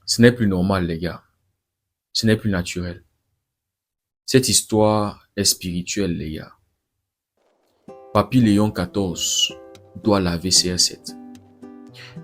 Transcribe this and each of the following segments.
Ce n'est plus normal, les gars. Ce n'est plus naturel. Cette histoire est spirituelle, les gars. Papy Léon XIV doit laver CR7.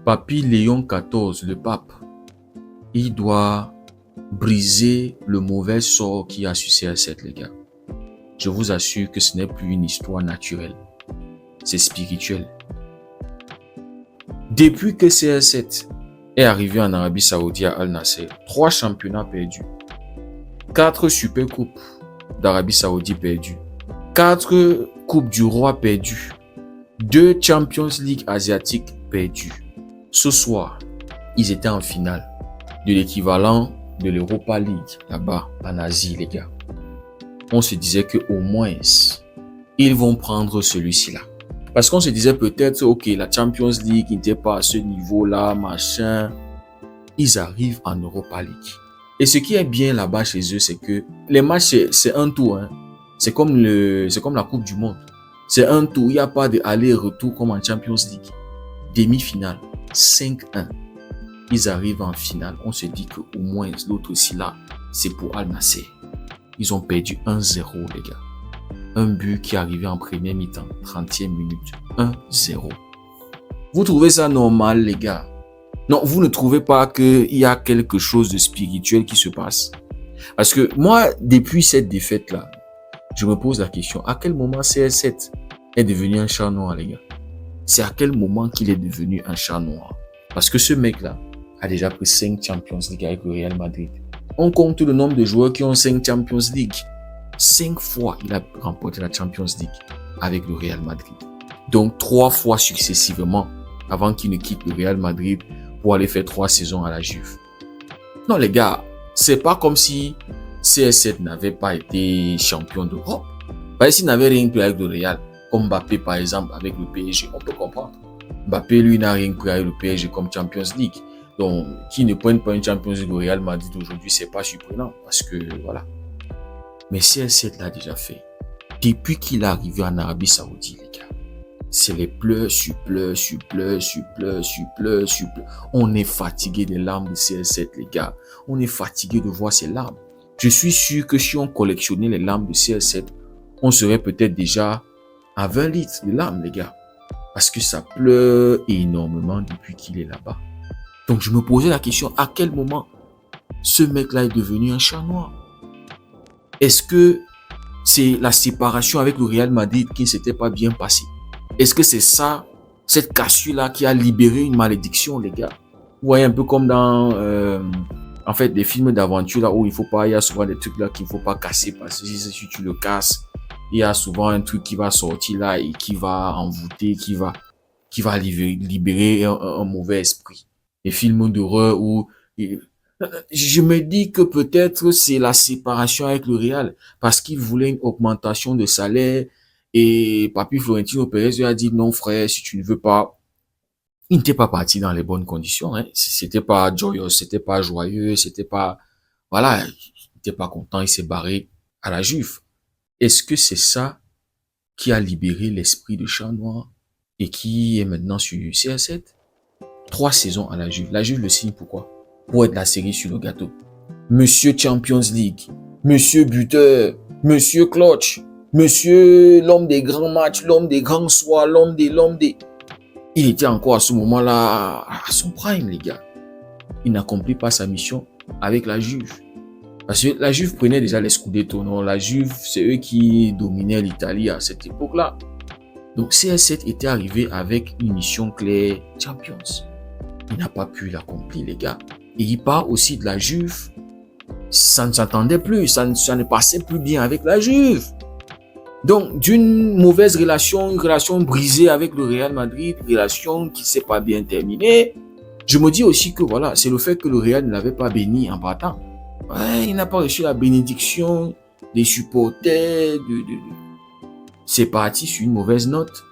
Papy Léon XIV, le pape, il doit briser le mauvais sort qui a sur CR7, les gars. Je vous assure que ce n'est plus une histoire naturelle. C'est spirituel. Depuis que CR7 est arrivé en Arabie Saoudite à Al Nasser, 3 championnats perdus, 4 super coupes d'Arabie Saoudite perdues, 4 coupes du roi perdues, 2 Champions League asiatiques perdues. Ce soir, ils étaient en finale de l'équivalent de l'Europa League là-bas en Asie, les gars. On se disait que au moins ils vont prendre celui-ci là. Parce qu'on se disait peut-être, ok, la Champions League n'était pas à ce niveau-là, machin. Ils arrivent en Europa League. Et ce qui est bien là-bas chez eux, c'est que les matchs, c'est un tour. Hein. C'est comme la Coupe du Monde. C'est un tour. Il n'y a pas de aller-retour comme en Champions League. Demi-finale, 5-1. Ils arrivent en finale. On se dit qu'au moins l'autre aussi là, c'est pour Al Nassr. Ils ont perdu 1-0, les gars. Un but qui est arrivé en première mi-temps, 30e minute, 1-0. Vous trouvez ça normal, les gars? Non, vous ne trouvez pas qu'il y a quelque chose de spirituel qui se passe? Parce que moi, depuis cette défaite-là, je me pose la question, à quel moment CR7 est devenu un chat noir, les gars? C'est à quel moment qu'il est devenu un chat noir? Parce que ce mec-là a déjà pris 5 Champions League avec le Real Madrid. On compte le nombre de joueurs qui ont 5 Champions League. 5 fois, il a remporté la Champions League avec le Real Madrid. Donc, 3 fois successivement avant qu'il ne quitte le Real Madrid pour aller faire 3 saisons à la Juve. Non, les gars, c'est pas comme si CR7 n'avait pas été champion d'Europe. Parce s'il n'avait rien pris avec le Real, comme Mbappé par exemple avec le PSG, on peut comprendre. Mbappé, lui, n'a rien pris avec le PSG comme Champions League. Donc, qu'il ne prenne pas une Champions League au Real Madrid aujourd'hui, c'est pas surprenant parce que, voilà. Mais CR7 l'a déjà fait. Depuis qu'il est arrivé en Arabie Saoudite, les gars, c'est les pleurs sur pleurs, sur pleurs, sur pleurs, sur pleurs, sur pleurs. On est fatigué des larmes de CR7, les gars. On est fatigué de voir ces larmes. Je suis sûr que si on collectionnait les larmes de CR7, on serait peut-être déjà à 20 litres de larmes, les gars. Parce que ça pleure énormément depuis qu'il est là-bas. Donc je me posais la question, à quel moment ce mec-là est devenu un chat noir? Est-ce que c'est la séparation avec le Real Madrid qui ne s'était pas bien passée? Est-ce que c'est ça, cette cassure-là qui a libéré une malédiction, les gars? Vous voyez, un peu comme dans en fait, des films d'aventure là où il y a souvent des trucs là qu'il ne faut pas casser parce que si tu le casses, il y a souvent un truc qui va sortir là et qui va envoûter, qui va libérer un mauvais esprit. Des films d'horreur où je me dis que peut-être c'est la séparation avec le Real parce qu'il voulait une augmentation de salaire et Papy Florentino Pérez lui a dit non frère, si tu ne veux pas. Il n'était pas parti dans les bonnes conditions, hein. C'était pas joyeux, c'était pas joyeux, c'était pas, voilà, il n'était pas content, il s'est barré à la Juve. Est-ce que c'est ça qui a libéré l'esprit de chat noir et qui est maintenant sur CR7? 3 saisons à la Juve. La Juve le signe pourquoi? Pour être la série sur le gâteau. Monsieur Champions League, monsieur buteur, monsieur clutch, monsieur l'homme des grands matchs, l'homme des grands soirs, l'homme des... Il était encore à ce moment-là à son prime, les gars. Il n'accomplit pas sa mission avec la Juve. Parce que la Juve prenait déjà les Scudetto, non? La Juve, c'est eux qui dominaient l'Italie à cette époque-là. Donc CR7 était arrivé avec une mission claire, Champions. Il n'a pas pu l'accomplir, les gars. Et il part aussi de la Juve. Ça ne s'entendait plus, ça ne passait plus bien avec la Juve. Donc, d'une mauvaise relation, une relation brisée avec le Real Madrid, relation qui ne s'est pas bien terminée. Je me dis aussi que voilà, c'est le fait que le Real ne l'avait pas béni en partant. Ouais, il n'a pas reçu la bénédiction des supporters. C'est parti sur une mauvaise note.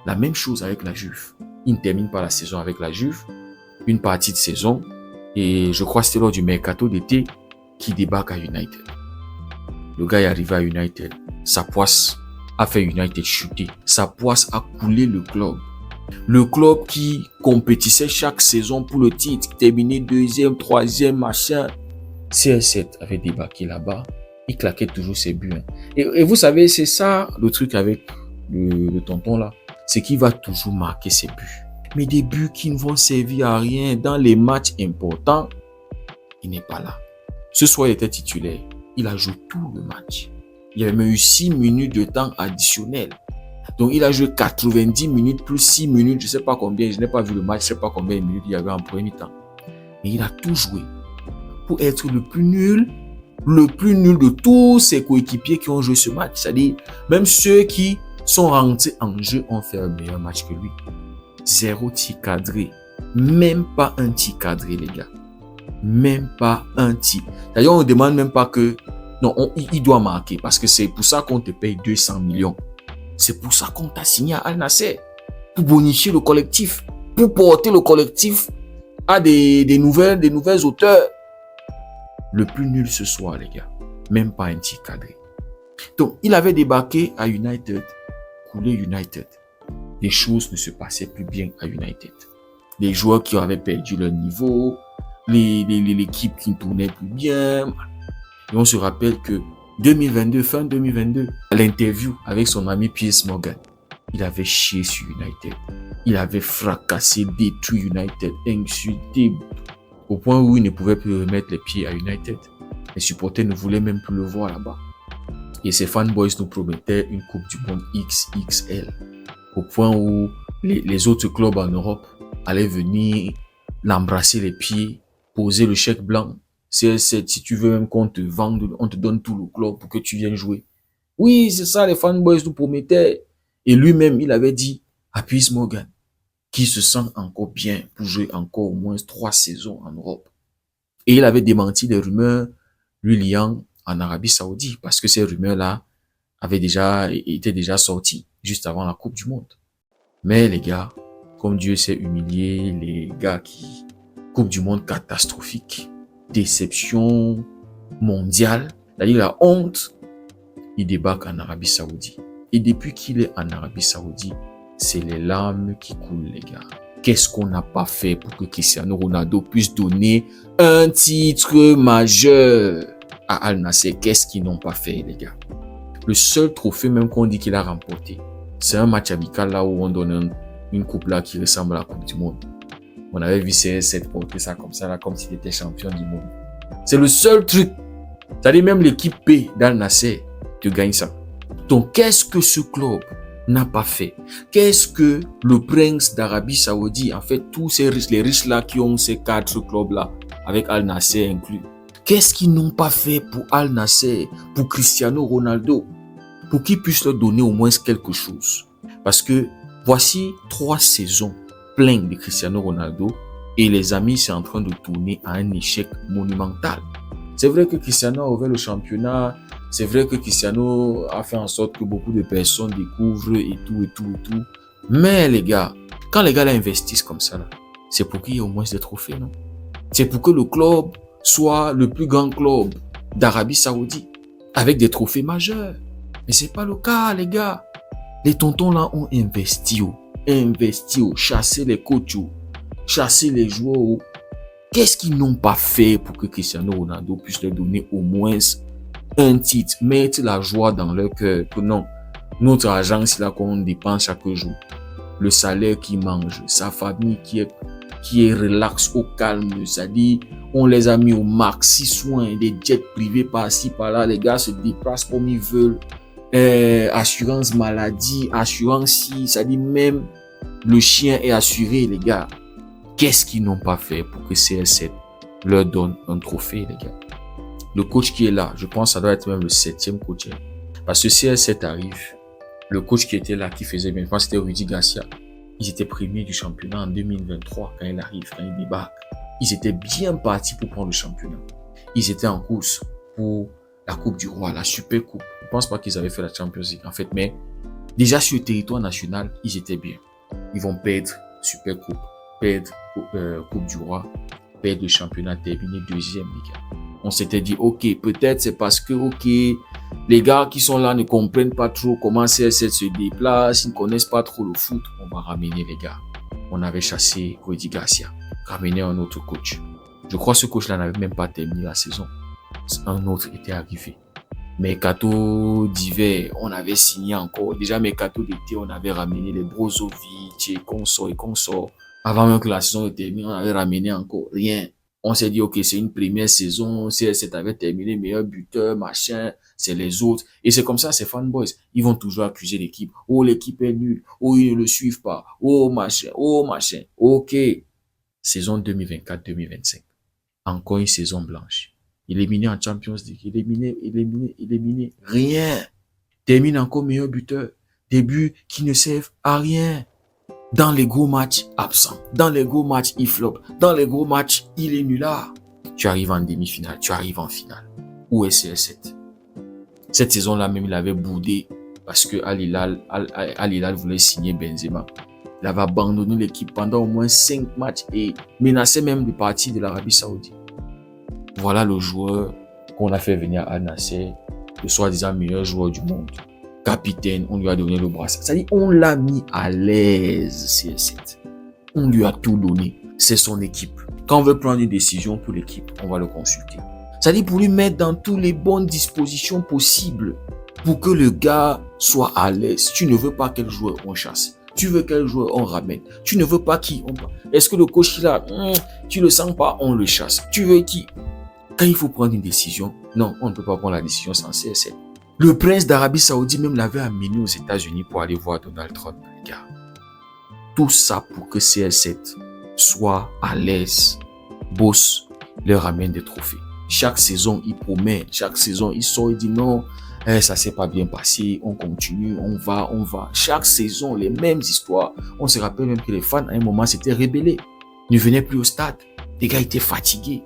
La même chose avec la Juve. Il ne termine pas la saison avec la Juve. Une partie de saison. Et je crois que c'était lors du mercato d'été qu'il débarque à United. Le gars est arrivé à United. Sa poisse a fait United chuter. Sa poisse a coulé le club. Le club qui compétissait chaque saison pour le titre, terminé deuxième, troisième, machin. CR7 avait débarqué là-bas. Il claquait toujours ses buts. Hein. Et vous savez, c'est ça le truc avec le tonton là. C'est qu'il va toujours marquer ses buts. Mais des buts qui ne vont servir à rien dans les matchs importants, il n'est pas là. Ce soir, il était titulaire. Il a joué tout le match. Il y avait même eu 6 minutes de temps additionnel. Donc, il a joué 90 minutes plus 6 minutes. Je ne sais pas combien. Je n'ai pas vu le match. Je ne sais pas combien de minutes il y avait en premier temps. Mais il a tout joué pour être le plus nul de tous ses coéquipiers qui ont joué ce match. C'est-à-dire, même ceux qui sont rentrés en jeu ont fait un meilleur match que lui. 0 tir cadré. Même pas un tir cadré, les gars. Même pas un tir. D'ailleurs, on ne demande même pas que... Non, il doit marquer parce que c'est pour ça qu'on te paye 200 millions. C'est pour ça qu'on t'a signé à Al Nassr. Pour bonifier le collectif. Pour porter le collectif à des nouvelles hauteurs. Le plus nul ce soir, les gars. Même pas un tir cadré. Donc, il avait débarqué à United. Coulé United. Les choses ne se passaient plus bien à United. Les joueurs qui avaient perdu leur niveau. L'équipe qui ne tournait plus bien. Et on se rappelle que 2022, fin 2022, à l'interview avec son ami Piers Morgan, il avait chié sur United. Il avait fracassé, détruit United, insulté, au point où il ne pouvait plus remettre les pieds à United. Les supporters ne voulaient même plus le voir là-bas. Et ses fanboys nous promettaient une Coupe du Monde XXL. Au point où les autres clubs en Europe allaient venir l'embrasser les pieds, poser le chèque blanc. CR7, si tu veux même qu'on te vende, on te donne tout le club pour que tu viennes jouer. Oui, c'est ça, les fanboys nous promettaient. Et lui-même, il avait dit à Piers Morgan qu'il se sent encore bien pour jouer encore au moins 3 saisons en Europe. Et il avait démenti des rumeurs lui liant en Arabie Saoudite parce que ces rumeurs-là étaient déjà sorties juste avant la Coupe du Monde. Mais les gars, comme Dieu s'est humilié, les gars qui... Coupe du Monde catastrophique. Déception mondiale, c'est-à-dire la honte, il débarque en Arabie Saoudite. Et depuis qu'il est en Arabie Saoudite, c'est les larmes qui coulent, les gars. Qu'est-ce qu'on n'a pas fait pour que Cristiano Ronaldo puisse donner un titre majeur à Al Nassr? Qu'est-ce qu'ils n'ont pas fait, les gars? Le seul trophée même qu'on dit qu'il a remporté, c'est un match amical là où on donne une coupe là qui ressemble à la Coupe du Monde. On avait vu CR7 porter ça comme ça, là, comme s'il était champion du monde. C'est le seul truc. C'est-à-dire même l'équipe P d'Al Nassr te gagne ça. Donc, qu'est-ce que ce club n'a pas fait? Qu'est-ce que le prince d'Arabie Saoudite, en fait, tous ces riches, les riches là qui ont ces 4 clubs-là, avec Al Nassr inclus, qu'est-ce qu'ils n'ont pas fait pour Al Nassr, pour Cristiano Ronaldo, pour qu'ils puissent leur donner au moins quelque chose? Parce que voici 3 saisons pleines de Cristiano Ronaldo et les amis, c'est en train de tourner à un échec monumental. C'est vrai que Cristiano a ouvert le championnat, c'est vrai que Cristiano a fait en sorte que beaucoup de personnes découvrent et tout. Mais les gars, quand les gars là investissent comme ça, là, c'est pour qu'il y ait au moins des trophées, non? C'est pour que le club soit le plus grand club d'Arabie Saoudite avec des trophées majeurs. Mais c'est pas le cas, les gars. Les tontons là ont investi, chasser les coachs, chasser les joueurs. Qu'est-ce qu'ils n'ont pas fait pour que Cristiano Ronaldo puisse leur donner au moins un titre, mettre la joie dans leur cœur, que non, notre argent c'est là qu'on dépense chaque jour, le salaire qu'ils mangent, sa famille qui est relax, au calme, c'est-à-dire on les a mis au maxi soin, des jets privés par-ci par-là, les gars se déplacent comme ils veulent. Assurance maladie, assurance si, c'est-à-dire même le chien est assuré, les gars. Qu'est-ce qu'ils n'ont pas fait pour que CR7 leur donne un trophée, les gars? Le coach qui est là, je pense que ça doit être même le 7e coach. Parce que CR7 arrive, le coach qui était là, qui faisait bien, je pense que c'était Rudy Garcia. Ils étaient premiers du championnat en 2023 quand il arrive, quand il débarque. Ils étaient bien partis pour prendre le championnat. Ils étaient en course pour la Coupe du Roi, la Super Coupe. Je pense pas qu'ils avaient fait la Champions League, en fait, mais déjà sur le territoire national, ils étaient bien. Ils vont perdre Super Coupe, perdre Coupe du Roi, perdre le championnat, terminer 2e, les gars. On s'était dit, ok, peut-être c'est parce que, les gars qui sont là ne comprennent pas trop comment CR7 se déplace, ils ne connaissent pas trop le foot. On par ramener les gars. On avait chassé Rudy Garcia, ramené un autre coach. Je crois que ce coach-là n'avait même pas terminé la saison. Un autre était arrivé. Mercato d'hiver, on avait signé encore. Déjà, mercato d'été, on avait ramené les Brozovic et consorts. Avant même que la saison se termine, on avait ramené encore rien. On s'est dit, ok, c'est une première saison, CR7 avait terminé meilleur buteur, machin, c'est les autres. Et c'est comme ça, ces fanboys, ils vont toujours accuser l'équipe. Oh, l'équipe est nulle. Oh, ils ne le suivent pas. Oh, machin. Ok. Saison 2024-2025. Encore une saison blanche. Éliminé en Champions League. Éliminé. Rien. Termine encore meilleur buteur. Des buts qui ne servent à rien. Dans les gros matchs, absent. Dans les gros matchs, il flop. Dans les gros matchs, il est nulard. Tu arrives en demi-finale, tu arrives en finale. Où est CR7? Cette saison-là même, il avait boudé parce que Al Hilal voulait signer Benzema. Il avait abandonné l'équipe pendant au moins 5 matchs et menaçait même de partir de l'Arabie Saoudite. Voilà le joueur qu'on a fait venir à Al Nassr, le soi-disant meilleur joueur du monde. Capitaine, on lui a donné le brassard. C'est-à-dire, on l'a mis à l'aise, CR7. On lui a tout donné. C'est son équipe. Quand on veut prendre une décision pour l'équipe, on va le consulter. C'est-à-dire pour lui mettre dans toutes les bonnes dispositions possibles pour que le gars soit à l'aise. Tu ne veux pas quel joueur on chasse. Tu veux quel joueur on ramène. Tu ne veux pas qui on... Est-ce que le coach là, tu le sens pas, on le chasse. Tu veux qui? Quand il faut prendre une décision, non, on ne peut pas prendre la décision sans CR7. Le prince d'Arabie Saoudite même l'avait amené aux États-Unis pour aller voir Donald Trump, les gars. Tout ça pour que CR7 soit à l'aise, bosse, leur ramène des trophées. Chaque saison, il promet. Chaque saison, il sort, il dit non, ça s'est pas bien passé, on continue, on va. Chaque saison, les mêmes histoires. On se rappelle même que les fans, à un moment, s'étaient rébellés. Ils ne venaient plus au stade. Les gars étaient fatigués.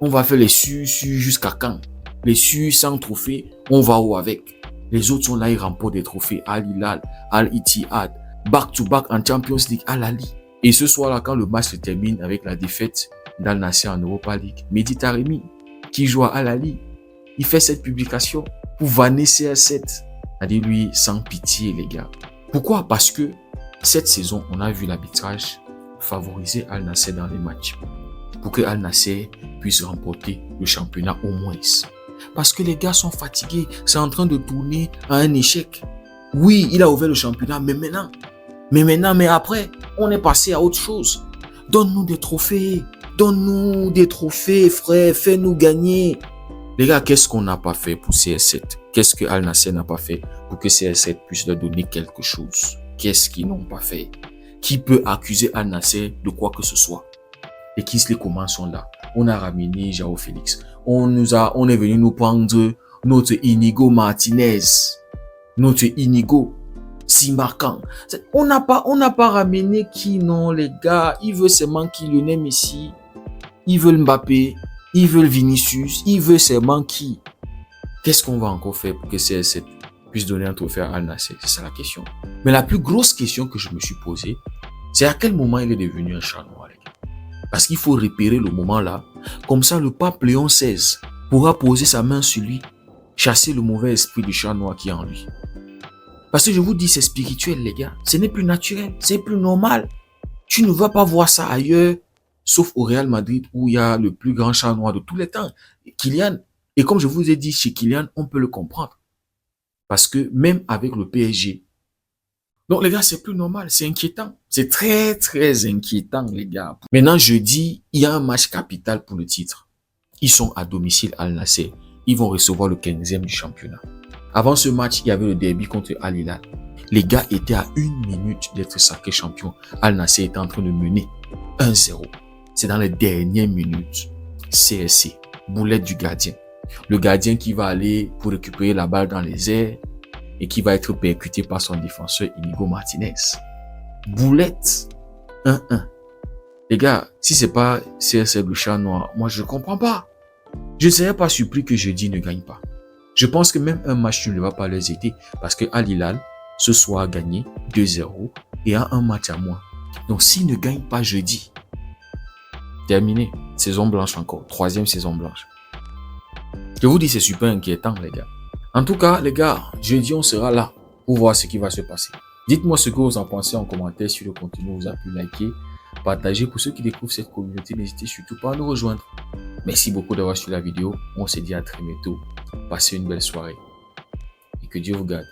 On va faire les su jusqu'à quand? Les su sans trophée, on va où avec? Les autres sont là, ils remportent des trophées. Al Hilal, Al Ittihad, back-to-back en Champions League, Al Ahly. Et ce soir-là, quand le match se termine avec la défaite d'Al Nassr en Europa League, Mehdi Taremi, qui joue à Al Ahly, il fait cette publication pour vanner CR7. C'est-à-dire lui, sans pitié, les gars. Pourquoi? Parce que cette saison, on a vu l'arbitrage favoriser Al Nassr dans les matchs. Pour que Al Nassr puisse remporter le championnat au moins. Parce que les gars sont fatigués. C'est en train de tourner à un échec. Oui, il a ouvert le championnat, mais après, on est passé à autre chose. Donne-nous des trophées. Donne-nous des trophées, frère. Fais-nous gagner. Les gars, qu'est-ce qu'on n'a pas fait pour CR7? Qu'est-ce que Al Nassr n'a pas fait pour que CR7 puisse leur donner quelque chose? Qu'est-ce qu'ils n'ont pas fait? Qui peut accuser Al Nassr de quoi que ce soit? Et qui les commandes sont là? On a ramené João Félix. On est venu nous prendre notre Inigo Martinez. Notre Inigo Simakan. On n'a pas ramené qui, non, les gars. Ils veulent seulement qui? Lionel Messi. Ils veulent Mbappé. Ils veulent Vinicius. Ils veulent seulement qui? Qu'est-ce qu'on va encore faire pour que CR7 puisse donner un trophée à Al Nassr? C'est ça la question. Mais la plus grosse question que je me suis posée, c'est à quel moment il est devenu un chat noir, les gars. Parce qu'il faut repérer le moment là. Comme ça, le pape Léon XVI pourra poser sa main sur lui, chasser le mauvais esprit du chat noir qui est en lui. Parce que je vous dis, c'est spirituel, les gars. Ce n'est plus naturel, c'est plus normal. Tu ne vas pas voir ça ailleurs, sauf au Real Madrid où il y a le plus grand chat noir de tous les temps, Kylian. Et comme je vous ai dit, chez Kylian, on peut le comprendre. Parce que même avec le PSG, donc les gars, c'est plus normal, c'est inquiétant. C'est très, très inquiétant, les gars. Maintenant, jeudi, il y a un match capital pour le titre. Ils sont à domicile Al Nassr. Ils vont recevoir le 15e du championnat. Avant ce match, il y avait le derby contre Al Hilal. Les gars étaient à 1 minute d'être sacrés champions. Al Nassr était en train de mener 1-0. C'est dans les dernières minutes. CSC, boulette du gardien. Le gardien qui va aller pour récupérer la balle dans les airs et qui va être percuté par son défenseur Inigo Martinez. Boulette 1-1. Les gars, si c'est pas CSC le chat noir, moi je comprends pas. Je ne serais pas surpris que jeudi ne gagne pas. Je pense que même un match ne va pas les aider parce que Al Hilal ce soir a gagné 2-0 et a un match à moins. Donc s'il ne gagne pas jeudi, terminé. Saison blanche encore. 3e saison blanche. Je vous dis, c'est super inquiétant, les gars. En tout cas, les gars, jeudi, on sera là pour voir ce qui va se passer. Dites-moi ce que vous en pensez en commentaire si le contenu vous a plu, liker, partager. Pour ceux qui découvrent cette communauté, n'hésitez surtout pas à nous rejoindre. Merci beaucoup d'avoir suivi la vidéo. On se dit à très bientôt. Passez une belle soirée et que Dieu vous garde.